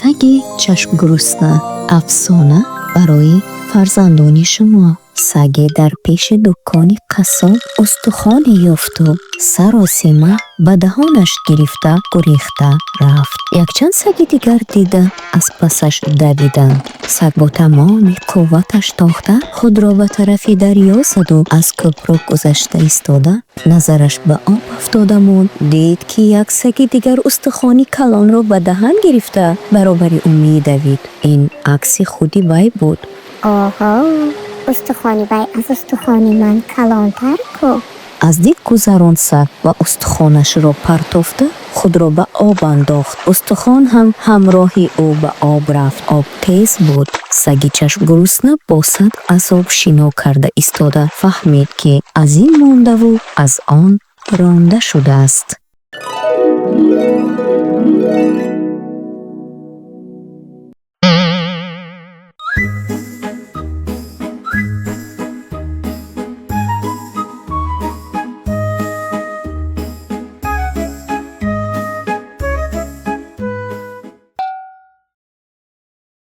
سگ چشم گرسنه افسانه برای فرزندان شما. سگ در پیش دکان قصاب استخوانی یافت و سراسیمه به دهانش گرفته گریخته رفت. یک چند سگ دیگر دیده از پسش دویدند. سگ با تمام قوتش تاخته خود را به طرف دریا زد و از کپرک گذشته ایستاده نظرش به آب افتاده ماند. دید که یک سگ دیگر استخوانی کلان را به دهان گرفته برابر او می‌دوید. این عکس خودی وی بود. آها، استخوانی وی از استخوانی من کلانتر کو. از دید گذراند سگ و استخوانش را پرتافته خود را به آب انداخت. استخوان هم همراهی او به آب رفت. آب تیز بود. سگ چشم گرسنه با صد عذاب شنا کرده ایستاده فهمید که از این مانده و از آن رانده شده است.